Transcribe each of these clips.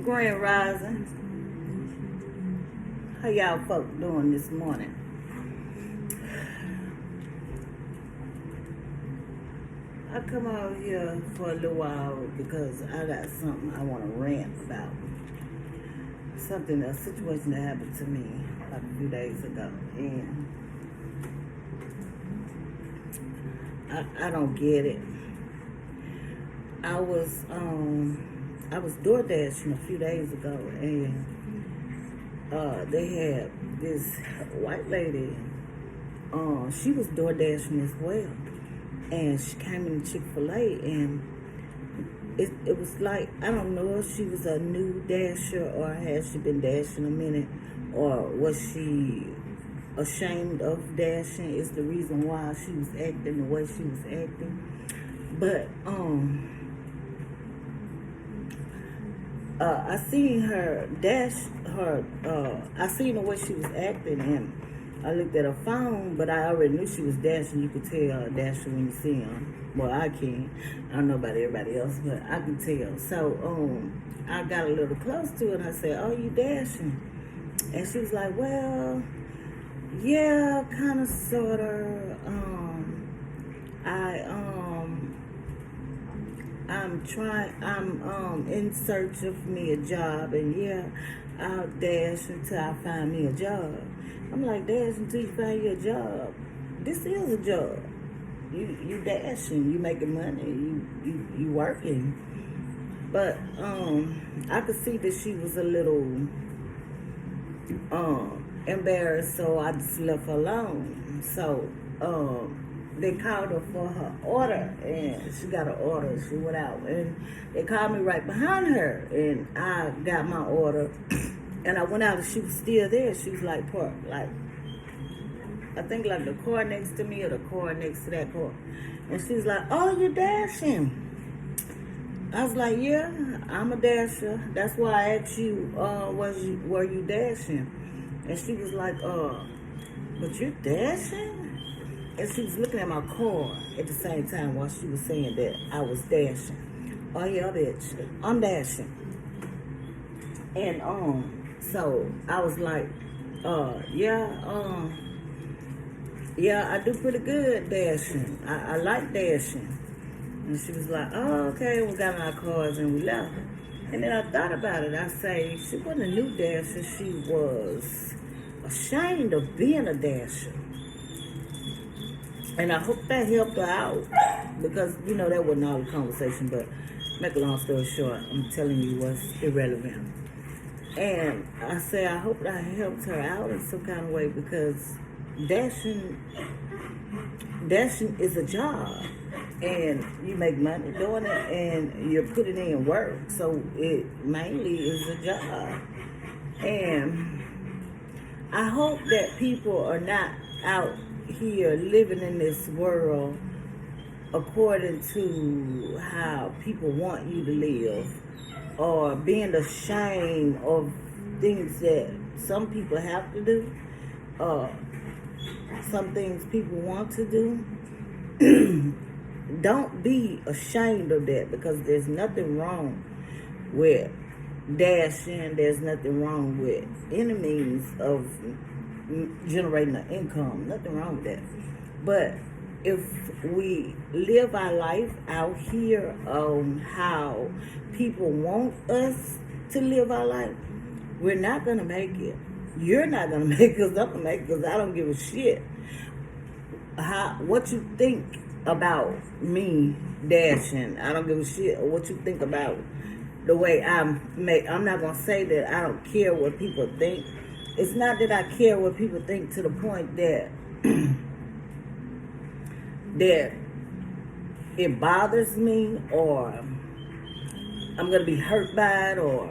Grand Rising. How y'all folk doing this morning? I come out here for a little while because I got something I want to rant about. A situation that happened to me like a few days ago. And I don't get it. I was door dashing a few days ago, and they had this white lady. She was door dashing as well, and she came in Chick-fil-A, and it was like, I don't know if she was a new dasher or had she been dashing a minute, or was she ashamed of dashing is the reason why she was acting the way she was acting. But I seen her dash her, I seen the way she was acting, and I looked at her phone, but I already knew she was dashing. You could tell a dasher when you see them. Well, I can. I don't know about everybody else, but I can tell. So I got a little close to it, and I said, "Oh, you dashing?" And she was like, "Well, yeah, kind of, sort of. I'm in search of me a job, and yeah, I'll dash until I find me a job." I'm like, dash until you find you a job? This is a job. You dashing, you making money, you working. But I could see that she was a little embarrassed, so I just left her alone. So they called her for her order, and she got an order. She went out, and they called me right behind her, and I got my order, and I went out, and she was still there. She was like parked, like, I think like the car next to me or the car next to that car, and she was like, "Oh, you're dashing." I was like, "Yeah, I'm a dasher. That's why I asked you, were you dashing?" And she was like, "But you're dashing?" And she was looking at my car at the same time while she was saying that I was dashing. "Oh yeah, bitch, I'm dashing." And so I was like, yeah, I do pretty good dashing. I like dashing." And she was like, "Oh, okay." We got in our cars and we left. And then I thought about it. I say, she wasn't a new dasher. She was ashamed of being a dasher. And I hope that helped her out, because, that wasn't all the conversation, but make a long story short, I'm telling you what's irrelevant. And I say, I hope that helped her out in some kind of way, because dashing is a job, and you make money doing it, and you're putting in work, so it mainly is a job. And I hope that people are not out here living in this world according to how people want you to live, or being ashamed of things that some people have to do, some things people want to do. Don't be ashamed of that, because there's nothing wrong with dashing. There's nothing wrong with any means of generating an income. Nothing wrong with that. But if we live our life out here on how people want us to live our life, we're not going to make it. You're not going to make it, because I'm going to make it, because I don't give a shit what you think about me dashing. I don't give a shit what you think about the way I'm not going to say that I don't care what people think. It's not that I care what people think to the point that that it bothers me, or I'm going to be hurt by it, or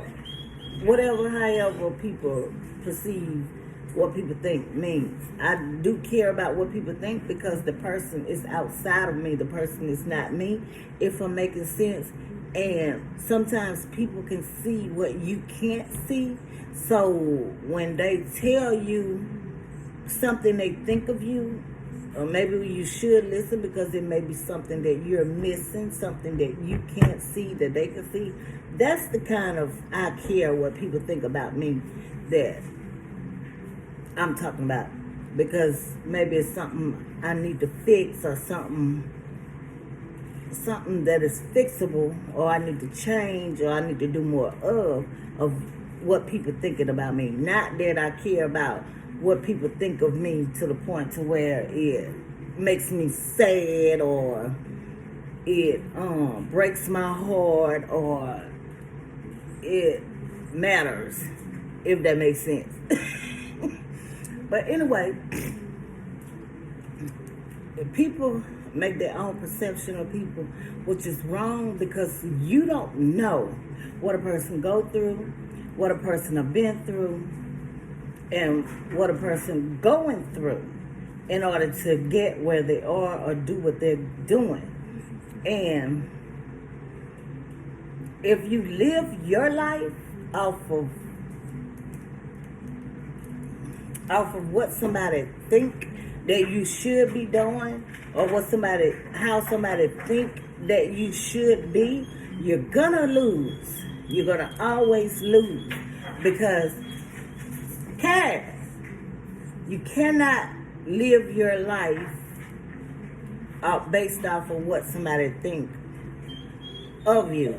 whatever, however people perceive what people think means. I do care about what people think, because the person is outside of me. The person is not me, if I'm making sense. And sometimes people can see what you can't see. So when they tell you something they think of you, Or maybe you should listen because it may be something that you're missing, something that you can't see that they can see. That's the kind of I care what people think about me that I'm talking about. Because maybe it's something I need to fix or something that is fixable, or I need to change, or I need to do more of what people thinking about me. Not that I care about what people think of me to the point to where it makes me sad or it breaks my heart or it matters, if that makes sense. But anyway, people make their own perception of people, which is wrong because you don't know what a person go through, what a person have been through, and what a person going through in order to get where they are or do what they're doing. And if you live your life off of what somebody think that you should be doing, or how somebody think that you should be, you're gonna lose. You're gonna always lose because you cannot live your life based off of what somebody think of you.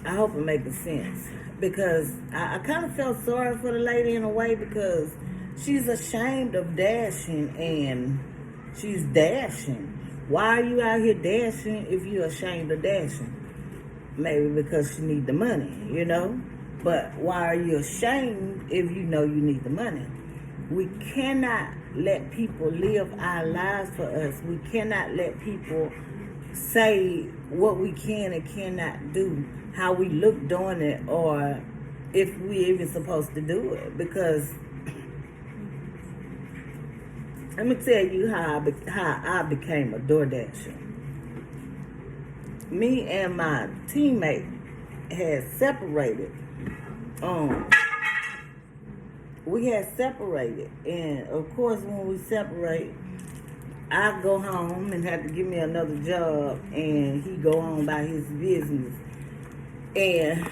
I hope it makes sense. Because I kind of felt sorry for the lady in a way because she's ashamed of dashing, and she's dashing. Why are you out here dashing if you're ashamed of dashing? Maybe because she need the money, you know? But why are you ashamed if you know you need the money? We cannot let people live our lives for us. We cannot let people say what we can and cannot do, how we look doing it, or if we even supposed to do it. Because let me tell you how I became a DoorDasher. Me and my teammate had separated. We had separated, and of course, when we separate, I go home and have to give me another job, and he go on by his business. And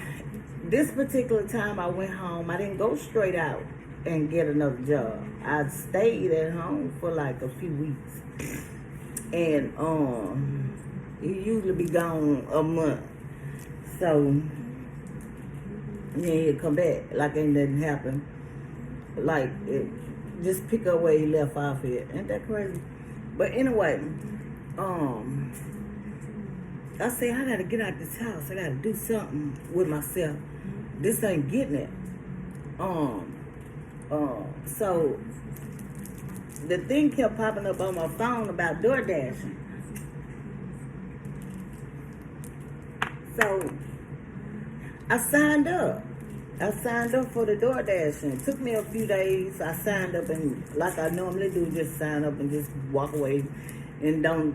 this particular time I went home, I didn't go straight out and get another job. I stayed at home for like a few weeks. And he usually be gone a month. So then he'd come back like ain't nothing happened. Like just pick up where he left off here. Ain't that crazy? But anyway, I say I gotta get out this house. I gotta do something with myself. This ain't getting it. So the thing kept popping up on my phone about DoorDashing. So I signed up. For the DoorDashing. It took me a few days. I signed up, and like I normally do, just sign up and just walk away and don't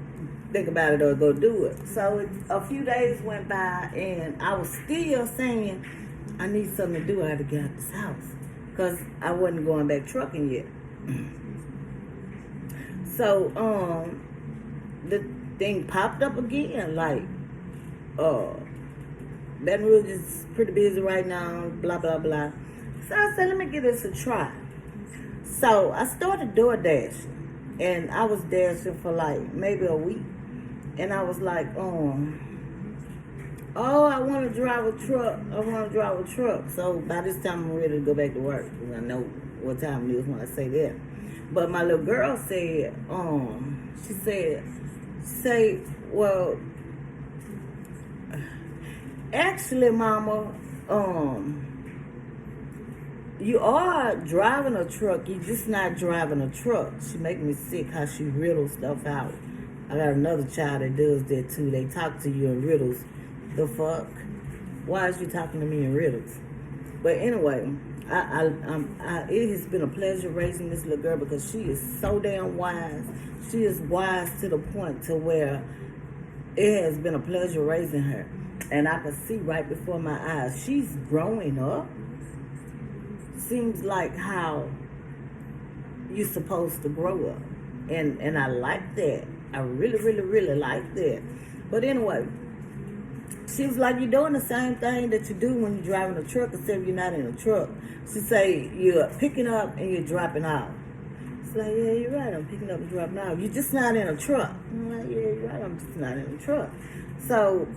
think about it or go do it. So a few days went by, and I was still saying, I need something to do. I had to get out this house because I wasn't going back trucking yet. So the thing popped up again, like Baton Rouge is pretty busy right now, blah blah blah. So I said, let me give this a try. So I started DoorDashing, and I was dashing for like maybe a week. And I was like, I want to drive a truck. So by this time, I'm ready to go back to work. Because I know what time it is when I say that. But my little girl said, she said, well, actually, Mama, you are driving a truck. You're just not driving a truck. She make me sick how she riddles stuff out. I got another child that does that too. They talk to you in riddles. The fuck? Why is she talking to me in riddles? But anyway, it has been a pleasure raising this little girl because she is so damn wise. She is wise to the point to where it has been a pleasure raising her. And I can see right before my eyes, she's growing up. Seems like how you're supposed to grow up. and I like that. I really, really, really like that. But anyway, she was like, you're doing the same thing that you do when you're driving a truck, except you're not in a truck. She say, you're picking up and you're dropping off. It's like, yeah, you're right, I'm picking up and dropping off. You're just not in a truck. I'm like, yeah, you're right, I'm just not in a truck. So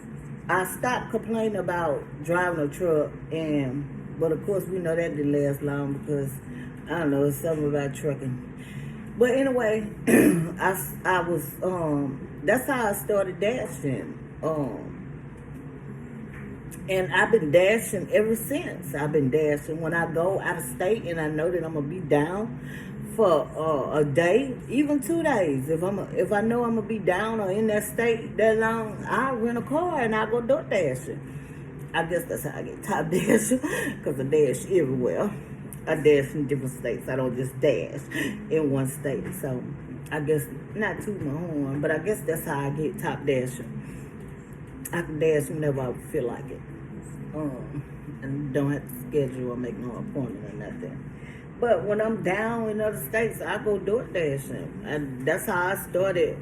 I stopped complaining about driving a truck, but of course we know that didn't last long because, I don't know, it's something about trucking. But anyway, I was, that's how I started dashing. And I've been dashing ever since. I've been dashing when I go out of state and I know that I'm gonna be down for a day, even 2 days. If I know I'm gonna be down or in that state that long, I'll rent a car and I'll go door dashing. I guess that's how I get top dashing, because I dash everywhere. I dash in different states. I don't just dash in one state. So I guess not toot my horn, but I guess that's how I get top dashing. I can dash whenever I feel like it. And don't have to schedule or make no appointment or nothing. But when I'm down in other states, I go door dashing. And that's how I started.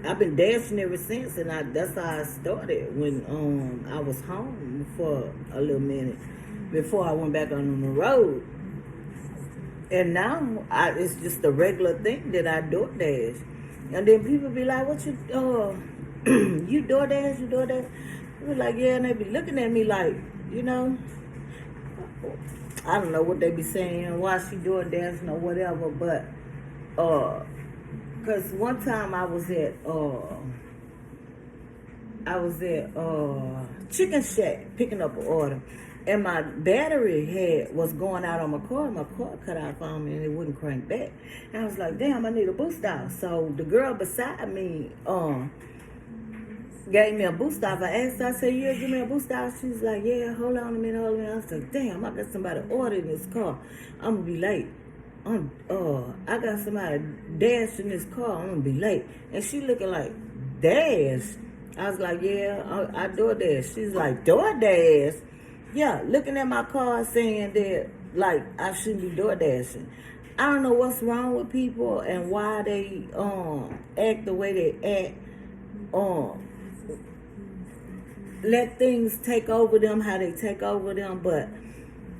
I've been dashing ever since, and that's how I started when I was home for a little minute before I went back on the road. And now it's just a regular thing that I door dash. And then people be like, what you you DoorDash, you DoorDash? I was like, yeah, and they be looking at me like, you know, I don't know what they be saying, why she DoorDashing or whatever, but, cause one time I was at Chicken Shack picking up an order, and my battery was going out on my car, and my car cut out on me, and it wouldn't crank back. And I was like, damn, I need a boost off. So the girl beside me, gave me a boost off. I asked her, I said, yeah, give me a boost off. She was like, yeah, hold on a minute. I was like, damn, I got somebody ordered in this car. I'm gonna be late. I got somebody dash in this car. I'm gonna be late. And she looking like, dash? I was like, yeah, I DoorDash. She's like, DoorDash? Yeah, looking at my car saying that, like, I shouldn't be DoorDashing. I don't know what's wrong with people and why they act the way they act. Let things take over them how they take over them, but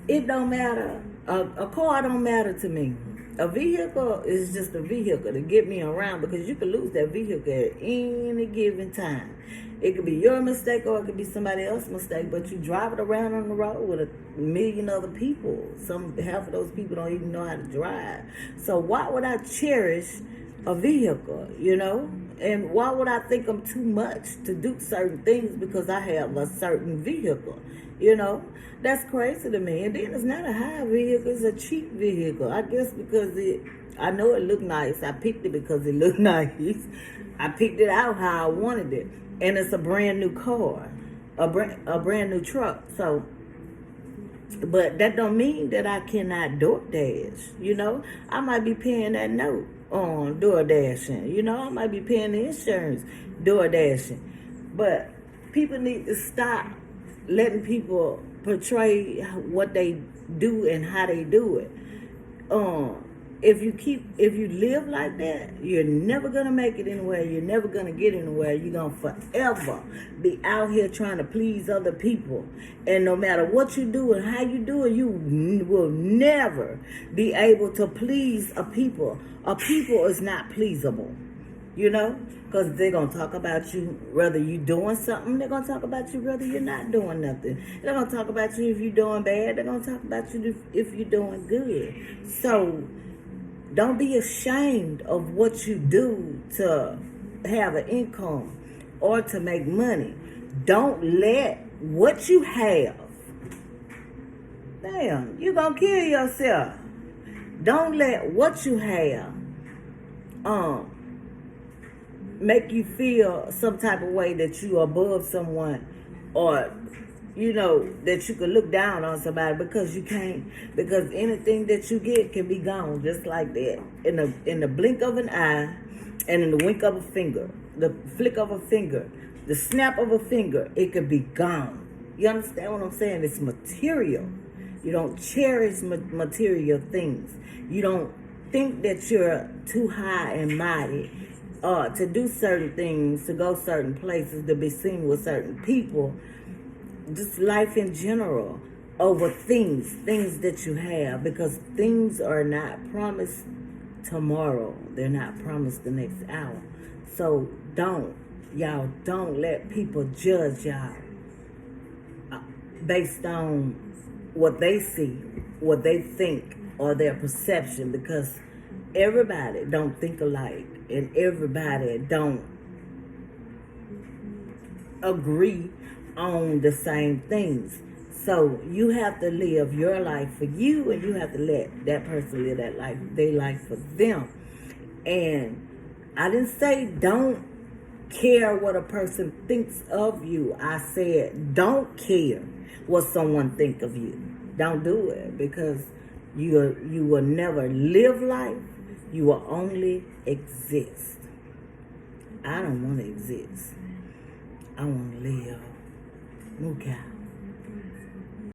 it don't matter. A car don't matter to me. A vehicle is just a vehicle to get me around, because you can lose that vehicle at any given time. It could be your mistake or it could be somebody else's mistake, but you drive it around on the road with a million other people. Half of those people don't even know how to drive. So why would I cherish a vehicle, you know? And why would I think I'm too much to do certain things because I have a certain vehicle, you know? That's crazy to me. And then it's not a high vehicle, it's a cheap vehicle. I guess because I know it looked nice. I picked it because it looked nice. I picked it out how I wanted it. And it's a brand new car, a brand new truck. So, but that don't mean that I cannot DoorDash, you know? I might be paying that note on DoorDashing, you know? I might be paying the insurance DoorDashing. But people need to stop letting people portray what they do and how they do it. If you live like that, you're never gonna make it anywhere. You're never gonna get anywhere. You're gonna forever be out here trying to please other people. And no matter what you do and how you do it, you will never be able to please a people. A people is not pleasable, you know? Because they're going to talk about you whether you're doing something. They're going to talk about you whether you're not doing nothing. They're going to talk about you if you're doing bad. They're going to talk about you if you're doing good. So don't be ashamed of what you do to have an income or to make money. Don't let what you have, damn, you're going to kill yourself. Don't let what you have make you feel some type of way that you are above someone, or you know that you could look down on somebody, because you can't. Because anything that you get can be gone just like that, in the blink of an eye, and in the wink of a finger, the flick of a finger, the snap of a finger, it could be gone. You understand what I'm saying? It's material. You don't cherish material things. You don't think that you're too high and mighty to do certain things, to go certain places, to be seen with certain people, just life in general, over things that you have, because things are not promised tomorrow. They're not promised the next hour. So don't let people judge y'all based on what they see, what they think, or their perception, because everybody don't think alike and everybody don't agree on the same things. So you have to live your life for you, and you have to let that person live that life, their life for them. And I didn't say don't care what a person thinks of you. I said don't care what someone think of you. Don't do it, because you will never live life. You will only exist. I don't want to exist. I want to live. Okay.